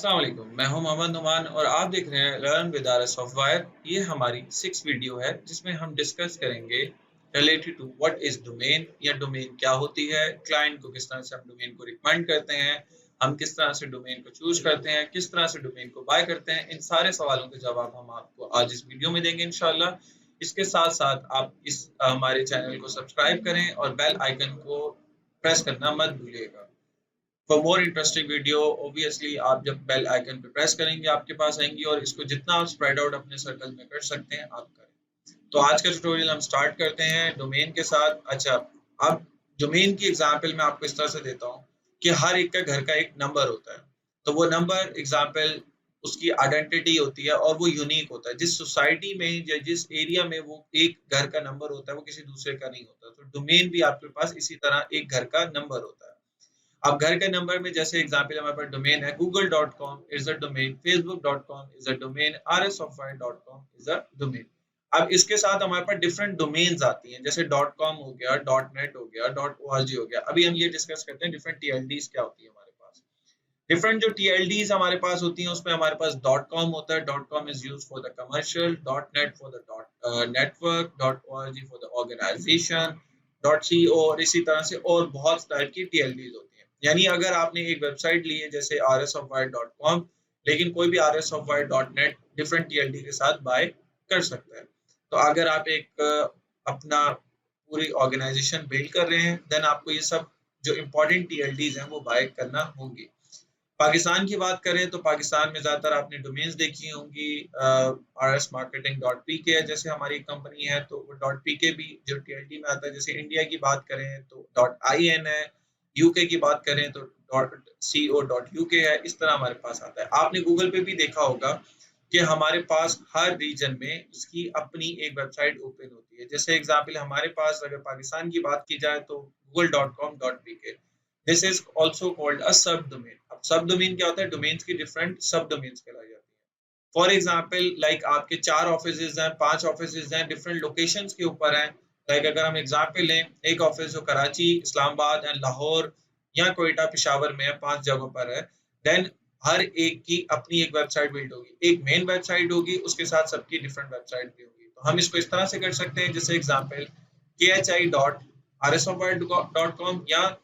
अस्सलाम वालेकुम, मैं हूं मोहम्मद नुमान और आप देख रहे हैं लर्न विद आरएस सॉफ्टवेयर। ये हमारी 6 वीडियो है जिसमें हम डिस्कस करेंगे related to what is domain या डोमेन क्या होती है, क्लाइंट को किस तरह से हम डोमेन को रिकमेंड करते हैं, हम किस तरह से डोमेन को चूज करते हैं, किस तरह से डोमेन को बाय करते हैं। इन सारे सवालों के जवाब हम आपको आज इस वीडियो में देंगे इंशाल्लाह। इसके साथ साथ आप इस हमारे चैनल को सब्सक्राइब करें और बेल आइकन को प्रेस करना मत भूलिएगा। For more interesting video obviously आप जब बेल आइकन पे प्रेस करेंगे आपके पास आएंगी और इसको जितना आप स्प्रेड आउट अपने सर्कल में कर सकते हैं आप करें। तो आज का ट्यूटोरियल हम स्टार्ट करते हैं डोमेन के साथ। अच्छा, अब डोमेन की एग्जांपल मैं आपको इस तरह से देता हूँ कि हर एक का घर का एक नंबर होता है। तो वो नंबर एग्जांपल उसकी आइडेंटिटी होती है और वो यूनिक होता है। जिस सोसाइटी में या जिस एरिया में वो एक घर का नंबर होता है वो किसी दूसरे का नहीं होता। तो डोमेन भी आपके पास इसी तरह एक घर का नंबर होता है। अब घर के नंबर में जैसे एग्जांपल हमारे पास डोमेन है google.com is a domain, facebook.com is a domain, rssoftware.com is a domain. अब इसके साथ हमारे पास डिफरेंट डोमेन्स आती हैं जैसे .com हो गया, .net हो गया, .org हो गया। अभी हम ये डिस्कस करते हैं डिफरेंट टीएलडीज क्या होती है हमारे पास। डिफरेंट जो टीएलडीज हमारे पास होती हैं उसमें हमारे पास .com होता है। .com is used for the commercial, .net for the network, .org for the organisation, .co और इसी तरह से और बहुत टाइप की टीएलडीज होती हैं। यानी अगर आपने एक वेबसाइट ली है जैसे rssoftware.com, लेकिन कोई भी rssoftware.net डिफरेंट टीएलडी के साथ बाय कर सकता है। तो अगर आप एक अपना पूरी ऑर्गेनाइजेशन बिल्ड कर रहे हैं देन आपको ये सब जो इम्पोर्टेंट टीएलडीज हैं वो बाय करना होंगी। पाकिस्तान की बात करें तो पाकिस्तान में ज़्यादातर आपने डोमेन्स देखी होंगी। rsmarketing.pk जैसे हमारी कंपनी है तो .pk भी जो टीएलडी में आता है। जैसे इंडिया की बात करें तो .in है, यूके की बात करें तो .co.uk है। इस तरह हमारे पास आता है। आपने गूगल पे भी देखा होगा कि हमारे पास हर रीजन में उसकी अपनी एक वेबसाइट ओपन होती है। जैसे एग्जाम्पल हमारे पास अगर पाकिस्तान की बात की जाए तो google.com.pk, this is also called a सब डोमेन। अब सब डोमेन क्या होता है? डोमेन्स की डिफरेंट सब डोमेन्स कहलाई जाती है। फॉर एग्जाम्पल लाइक आपके 4 ऑफिसेज हैं, 5 ऑफिसेज हैं, डिफरेंट लोकेशंस के ऊपर हैं। लाइक अगर हम एग्जाम्पल लें, एक ऑफिस जो कराची, इस्लामाबाद एंड लाहौर या कोयटा, पेशावर में है, 5 जगहों पर है। देन हर एक की अपनी एक वेबसाइट बिल्ड होगी, एक मेन वेबसाइट होगी, उसके साथ सबकी डिफरेंट वेबसाइट भी होगी। तो हम इसको इस तरह से कर सकते हैं जैसे एग्जाम्पल khi.rssoftware.com या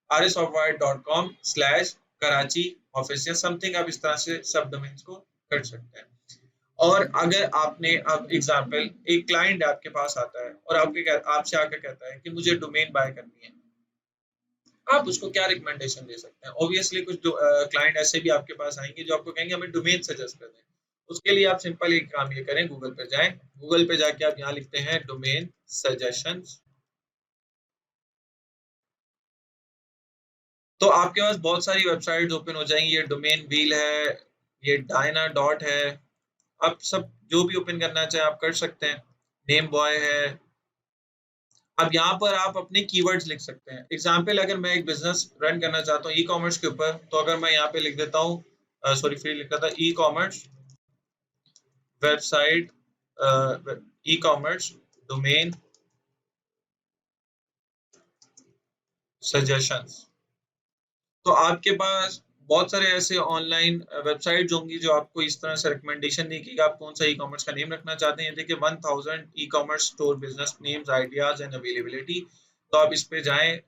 rssoftware.com/कराची ऑफिस या समथिंग। आप इस तरह से सब डोमेन्स को कर सकते हैं। और अगर आपने अब एग्जाम्पल एक क्लाइंट आपके पास आता है और आपसे आकर कहता है कि मुझे डोमेन बाय करनी है, आप उसको क्या रिकमेंडेशन दे सकते हैं? ऑब्वियसली कुछ क्लाइंट ऐसे भी आपके पास आएंगे जो आपको कहेंगे हमें डोमेन सजेस्ट कर दें। उसके लिए आप सिंपल एक काम ये करें, गूगल पे जाएं, गूगल पे जाके आप यहाँ लिखते हैं डोमेन सजेशंस। तो आपके पास बहुत सारी वेबसाइट्स ओपन हो जाएंगी। ये डोमेन व्हील है, ये डायना डॉट है। आप सब जो भी ओपन करना चाहें आप कर सकते हैं। नेम बॉय है। अब यहाँ पर आप अपने कीवर्ड्स लिख सकते हैं। एग्जाम्पल अगर मैं एक बिजनेस रन करना चाहता हूँ ई कॉमर्स के ऊपर, तो अगर मैं यहाँ पे लिख देता हूँ सॉरी फिर लिखा था e commerce website, e commerce domain suggestions, तो आपके पास बहुत सारे ऐसे ऑनलाइन वेबसाइट होंगी जो आपको इस तरह से रिकमेंडेशन देगी कि आप कौन सा ई कॉमर्स का नेम रखना चाहते हैं। देखिए 1000 e commerce store business names ideas and availability. तो आप इस पे जाएं।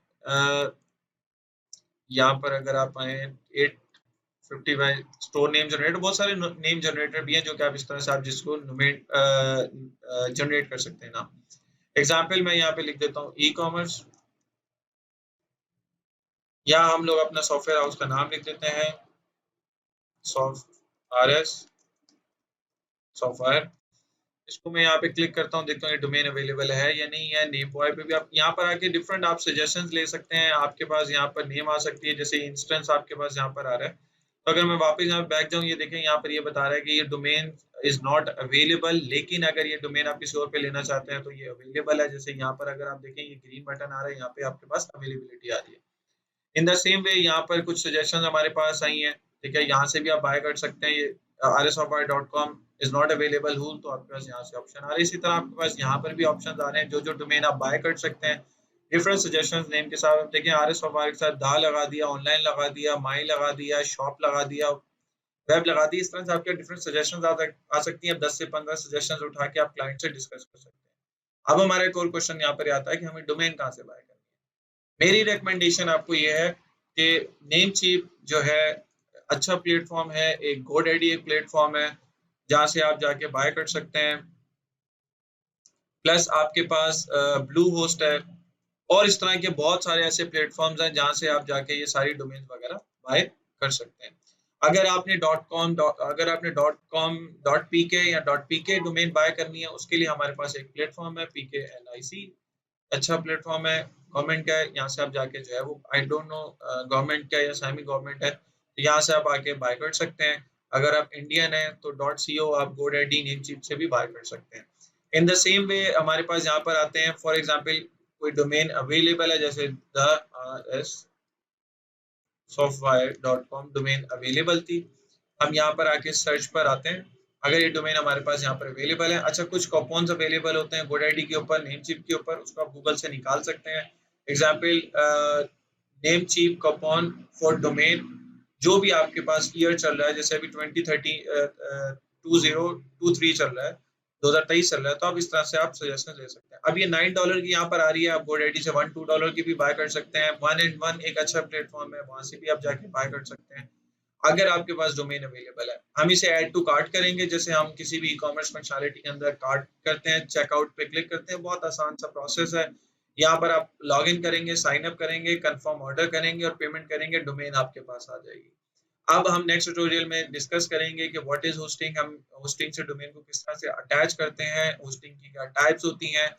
यहाँ पर अगर आप आए 855 स्टोर नेम जनरेटर, बहुत सारे नेम जनरेटर भी हैं जो कि आप इस तरह से आप जिसको जनरेट कर सकते हैं ना। एग्जाम्पल मैं यहाँ पे लिख देता हूँ ई कॉमर्स, या हम लोग अपना सॉफ्टवेयर हाउस का नाम लिख देते हैं RS सॉफ्टवेयर। इसको मैं यहाँ पे क्लिक करता हूँ, देखता हूँ ये डोमेन अवेलेबल है या नहीं है। नेम बॉय पे भी आप यहाँ पर आके डिफरेंट आप सजेशंस ले सकते हैं। आपके पास यहाँ पर नेम आ सकती है, जैसे इंस्टेंस आपके पास यहाँ पर आ रहा है। तो अगर मैं वापस यहाँ बैक जाऊँ, ये देखें यहाँ पर ये बता रहा है कि ये डोमेन इज नॉट अवेलेबल, लेकिन अगर ये डोमेन आप किसी और पे लेना चाहते हैं तो ये अवेलेबल है। जैसे यहाँ पर अगर आप देखें ये ग्रीन बटन आ रहा है, यहाँ पे आपके पास अवेलेबिलिटी आ रही है। इन द सेम वे यहाँ पर कुछ सजेशन हमारे पास आई हैं, ठीक है, यहाँ से भी आप बाय कर सकते हैं। ये rssoftware.com इज नॉट अवेलेबल हूँ, तो आपके पास यहाँ से ऑप्शन आ रहा है। इसी तरह आपके पास यहाँ पर भी ऑप्शन आ रहे हैं जो डोमेन आप बाय कर सकते हैं डिफरेंट सजेशन नेम के साथ। आप देखें RS software के साथ दा लगा दिया, ऑनलाइन लगा दिया, माई लगा दिया, शॉप लगा दिया, वेब लगा दी, इस तरह से आपके डिफरेंट सजेशंस आ सकती हैं। अब 10 से 15 सजेशंस उठा के आप क्लाइंट से डिस्कस कर सकते हैं। अब हमारा एक और क्वेश्चन यहाँ पर आता है कि हमें डोमेन कहाँ से बाय करनी है। मेरी रिकमेंडेशन आपको ये है कि नेमचीप जो है अच्छा प्लेटफॉर्म है, एक गोडैडी एक प्लेटफॉर्म है जहाँ से आप जाके बाय कर सकते हैं। प्लस आपके पास ब्लू होस्ट है और इस तरह के बहुत सारे ऐसे प्लेटफॉर्म्स हैं जहाँ से आप जाके ये सारी डोमेन वगैरह बाय कर सकते हैं। अगर आपने .com .pk या .pk डोमेन बाय करनी है, उसके लिए हमारे पास एक प्लेटफॉर्म है PKNIC, अच्छा प्लेटफॉर्म है, गवर्नमेंट का है। यहाँ से आप जाके जो है वो आई डोंट नो गवर्नमेंट का या सेमी गवर्नमेंट है, तो यहाँ से आप आके बाय कर सकते हैं। अगर आप इंडियन है तो .co आप गोडैडी नेमचीप से भी बाय कर सकते हैं। इन द सेम वे हमारे पास यहाँ पर आते हैं, फॉर एग्जांपल कोई डोमेन अवेलेबल है जैसे software.com डोमेन अवेलेबल थी, हम यहाँ पर आके सर्च पर आते हैं। अगर ये डोमेन हमारे पास यहाँ पर अवेलेबल है, अच्छा कुछ कूपन्स अवेलेबल होते हैं गोडैडी के ऊपर, नेमचीप के ऊपर, उसको आप गूगल से निकाल सकते हैं। Example Namecheap coupon for domain, जो भी आपके पास ईयर चल रहा है, जैसे अभी 2023 चल रहा है, 2023 चल रहा है, तो आप इस तरह से आप सजेशन ले सकते हैं। अब ये $9 की यहाँ पर आ रही है, आप गोडैडी से $1-2 की भी बाय कर सकते हैं। 1&1 एक अच्छा प्लेटफॉर्म है, वहां से भी आप जाके बाय कर सकते हैं अगर आपके पास डोमेन अवेलेबल है। हम इसे ऐड टू कार्ट करेंगे, जैसे हम किसी भी ई कॉमर्स फंक्शनैलिटी के अंदर कार्ट करते हैं, चेकआउट पे क्लिक करते हैं, बहुत आसान सा प्रोसेस है। यहाँ पर आप लॉग इन करेंगे, साइन अप करेंगे, कंफर्म ऑर्डर करेंगे और पेमेंट करेंगे, डोमेन आपके पास आ जाएगी। अब हम नेक्स्ट ट्यूटोरियल में डिस्कस करेंगे कि व्हाट इज होस्टिंग, हम होस्टिंग से डोमेन को किस तरह से अटैच करते हैं, होस्टिंग की क्या टाइप्स होती हैं।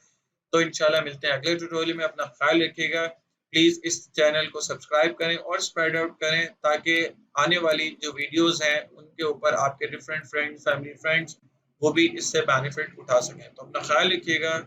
तो इंशाल्लाह मिलते हैं अगले ट्यूटोरियल में। अपना ख्याल रखिएगा, प्लीज इस चैनल को सब्सक्राइब करें और स्प्रेड आउट करें ताकि आने वाली जो वीडियोस हैं उनके ऊपर आपके डिफरेंट फ्रेंड्स, फैमिली फ्रेंड्स वो भी इससे बेनिफिट उठा सकें। तो अपना ख्याल रखिएगा।